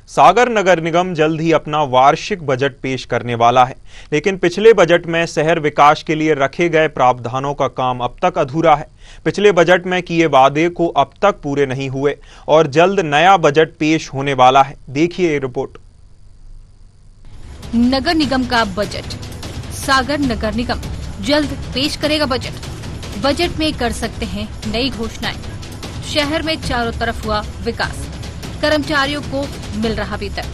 सागर नगर निगम जल्द ही अपना वार्षिक बजट पेश करने वाला है, लेकिन पिछले बजट में शहर विकास के लिए रखे गए प्रावधानों का काम अब तक अधूरा है। पिछले बजट में किए वादे को अब तक पूरे नहीं हुए और जल्द नया बजट पेश होने वाला है। देखिए ये रिपोर्ट। नगर निगम का बजट। सागर नगर निगम जल्द पेश करेगा बजट। बजट में कर सकते हैं नई घोषणाएं। शहर में चारों तरफ हुआ विकास, कर्मचारियों को मिल रहा वेतन।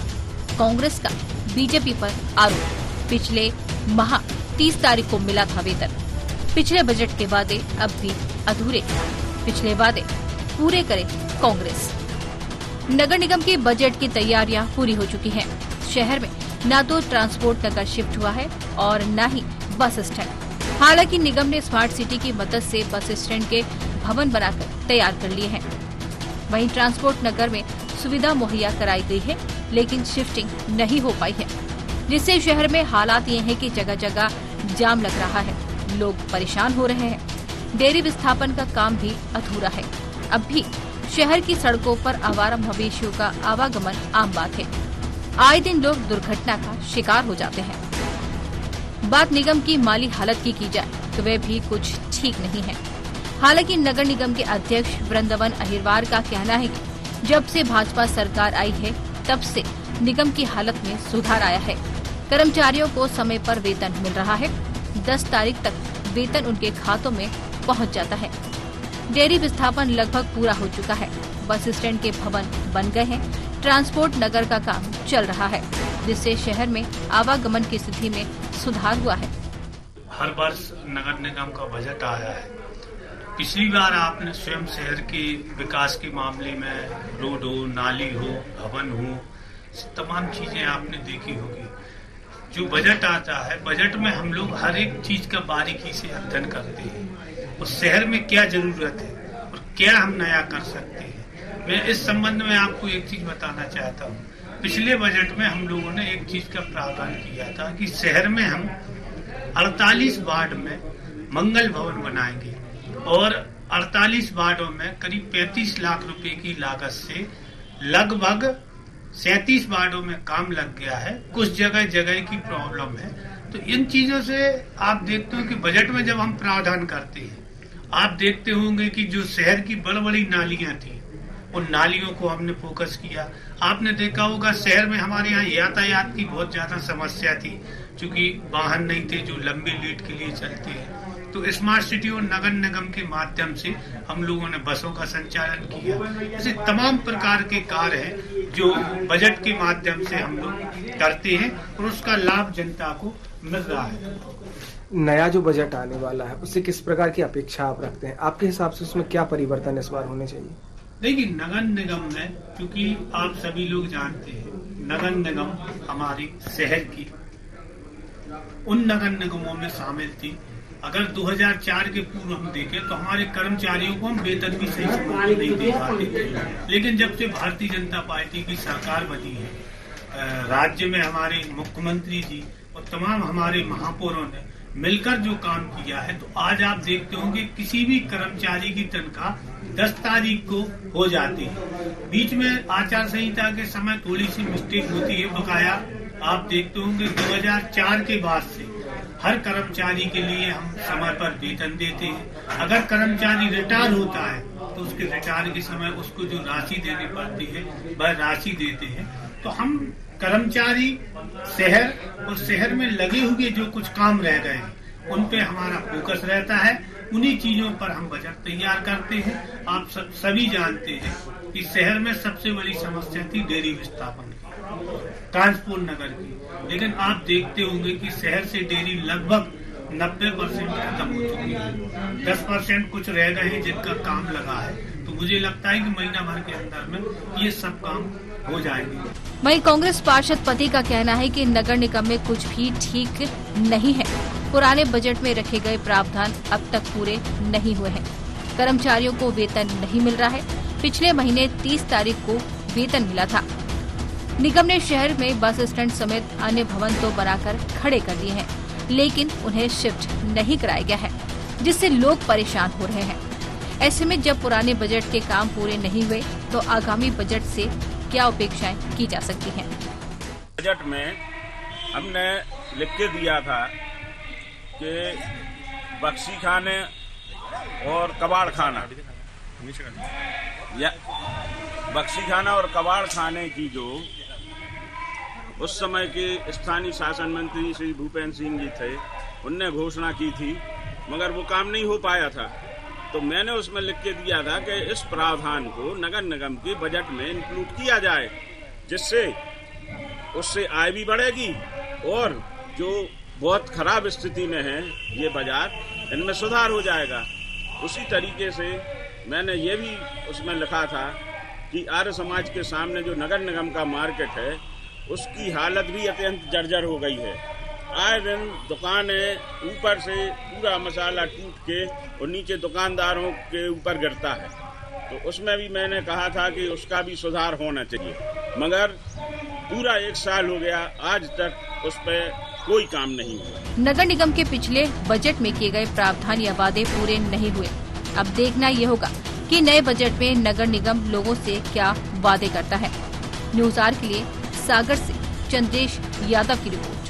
कांग्रेस का बीजेपी पर आरोप, पिछले माह 30 तारीख को मिला था वेतन। पिछले बजट के वादे अब भी अधूरे, पिछले वादे पूरे करे कांग्रेस। नगर निगम के बजट की तैयारियां पूरी हो चुकी हैं। शहर में न तो ट्रांसपोर्ट नगर शिफ्ट हुआ है और न ही बस स्टैंड। हालांकि निगम ने स्मार्ट सिटी की मदद से बस स्टैंड के भवन बनाकर तैयार कर लिए हैं। वहीं ट्रांसपोर्ट नगर में सुविधा मुहैया कराई गई है, लेकिन शिफ्टिंग नहीं हो पाई है, जिससे शहर में हालात ये हैं कि जगह जगह जाम लग रहा है, लोग परेशान हो रहे हैं। डेयरी विस्थापन का काम भी अधूरा है। अब भी शहर की सड़कों पर आवारा मवेशियों का आवागमन आम बात है। आए दिन लोग दुर्घटना का शिकार हो जाते हैं। बात निगम की माली हालत की जाए तो वे भी कुछ ठीक नहीं है। हालांकि नगर निगम के अध्यक्ष वृंदावन अहिरवार का कहना है कि जब से भाजपा सरकार आई है तब से निगम की हालत में सुधार आया है। कर्मचारियों को समय पर वेतन मिल रहा है। 10 तारीख तक वेतन उनके खातों में पहुंच जाता है। डेयरी विस्थापन लगभग पूरा हो चुका है। बस स्टैंड के भवन बन गए हैं। ट्रांसपोर्ट नगर का काम चल रहा है, जिससे शहर में आवागमन की स्थिति में सुधार हुआ है। हर वर्ष नगर निगम का बजट आया है। पिछली बार आपने स्वयं शहर के विकास के मामले में रोड हो, नाली हो, भवन हो, तमाम चीजें आपने देखी होगी। जो बजट आता है, बजट में हम लोग हर एक चीज का बारीकी से अध्ययन करते हैं और शहर में क्या जरूरत है और क्या हम नया कर सकते हैं। मैं इस संबंध में आपको एक चीज बताना चाहता हूँ। पिछले बजट में हम लोगों ने एक चीज का प्रावधान किया था कि शहर में हम 48 वार्ड में मंगल भवन बनाएंगे और 48 वार्डों में करीब 35 लाख रुपए की लागत से लगभग 37 वार्डों में काम लग गया है। कुछ जगह जगह की प्रॉब्लम है। तो इन चीजों से आप देखते हो कि बजट में जब हम प्रावधान करते हैं, आप देखते होंगे कि जो शहर की बड़ी बड़ी नालियां थी, उन नालियों को हमने फोकस किया। आपने देखा होगा शहर में हमारे यहाँ यातायात की बहुत ज्यादा समस्या थी, क्योंकि वाहन नहीं थे जो लंबी लीड के लिए चलते हैं। तो स्मार्ट सिटी और नगर निगम के माध्यम से हम लोगों ने बसों का संचालन किया। ऐसे तमाम प्रकार के कार्य हैं जो बजट के माध्यम से हम लोग करते हैं और उसका लाभ जनता को मिल रहा है। नया जो बजट आने वाला है, उससे किस प्रकार की अपेक्षा आप रखते हैं? आपके हिसाब से उसमें क्या परिवर्तन इस बार होने चाहिए? देखिए, नगर निगम में, क्योंकि आप सभी लोग जानते हैं, नगर निगम हमारी शहर की उन नगर निगमों में शामिल थी। अगर 2004 के पूर्व हम देखें तो हमारे कर्मचारियों को हम वेतन भी सही समय नहीं दे पाते थे। लेकिन जब से भारतीय जनता पार्टी की सरकार बनी है, राज्य में हमारे मुख्यमंत्री जी और तमाम हमारे महापौरों ने मिलकर जो काम किया है, तो आज आप देखते होंगे किसी भी कर्मचारी की तनख्वाह 10 तारीख को हो जाती है। बीच में आचार संहिता के समय थोड़ी सी मिस्टेक होती है। बकाया आप देखते होंगे 2004 के बाद से हर कर्मचारी के लिए हम समय पर वेतन देते हैं। अगर कर्मचारी रिटायर होता है तो उसके रिटायर के समय उसको जो राशि देनी पड़ती है वह राशि देते हैं। तो हम कर्मचारी शहर और शहर में लगे हुए जो कुछ काम रह गए हैं उन पे हमारा फोकस रहता है। उन्हीं चीजों पर हम बजट तैयार करते हैं। आप सभी जानते हैं कि शहर में सबसे बड़ी समस्या थी डेयरी विस्थापन की, ट्रांसपोर्ट नगर की। लेकिन आप देखते होंगे कि शहर से डेयरी लगभग 90% खत्म हो चुकी है। 10% कुछ रह गए हैं जिनका काम लगा है। तो मुझे लगता है कि महीना भर के अंदर में ये सब काम हो जाएंगे। वहीं कांग्रेस पार्षद पति का कहना है कि नगर निगम में कुछ भी ठीक नहीं है। पुराने बजट में रखे गए प्रावधान अब तक पूरे नहीं हुए हैं। कर्मचारियों को वेतन नहीं मिल रहा है। पिछले महीने 30 तारीख को वेतन मिला था। निगम ने शहर में बस स्टैंड समेत अन्य भवन तो बनाकर खड़े कर दिए हैं, लेकिन उन्हें शिफ्ट नहीं कराया गया है, जिससे लोग परेशान हो रहे हैं। ऐसे में जब पुराने बजट के काम पूरे नहीं हुए तो आगामी बजट से क्या अपेक्षाएं की जा सकती हैं। बजट में हमने लिख के दिया था कि बख्शी खाने और कबाड़ खाना या बख्शी खाना और कबाड़ खाने की जो उस समय के स्थानीय शासन मंत्री श्री भूपेंद्र सिंह जी थे, उनने घोषणा की थी, मगर वो काम नहीं हो पाया था। तो मैंने उसमें लिख के दिया था कि इस प्रावधान को नगर निगम के बजट में इंक्लूड किया जाए, जिससे उससे आय भी बढ़ेगी और जो बहुत खराब स्थिति में है ये बाजार, इनमें सुधार हो जाएगा। उसी तरीके से मैंने ये भी उसमें लिखा था कि आर्य समाज के सामने जो नगर निगम का मार्केट है उसकी हालत भी अत्यंत जर्जर हो गई है। आए दिन दुकानें ऊपर से पूरा मसाला टूट के और नीचे दुकानदारों के ऊपर गिरता है। तो उसमें भी मैंने कहा था कि उसका भी सुधार होना चाहिए, मगर पूरा 1 साल हो गया, आज तक उस पर कोई काम नहीं हुआ। नगर निगम के पिछले बजट में किए गए प्रावधान या वादे पूरे नहीं हुए। अब देखना ये होगा कि नए बजट में नगर निगम लोगों से क्या वादे करता है। न्यूज़ आर के लिए सागर से चंद्रेश यादव की रिपोर्ट।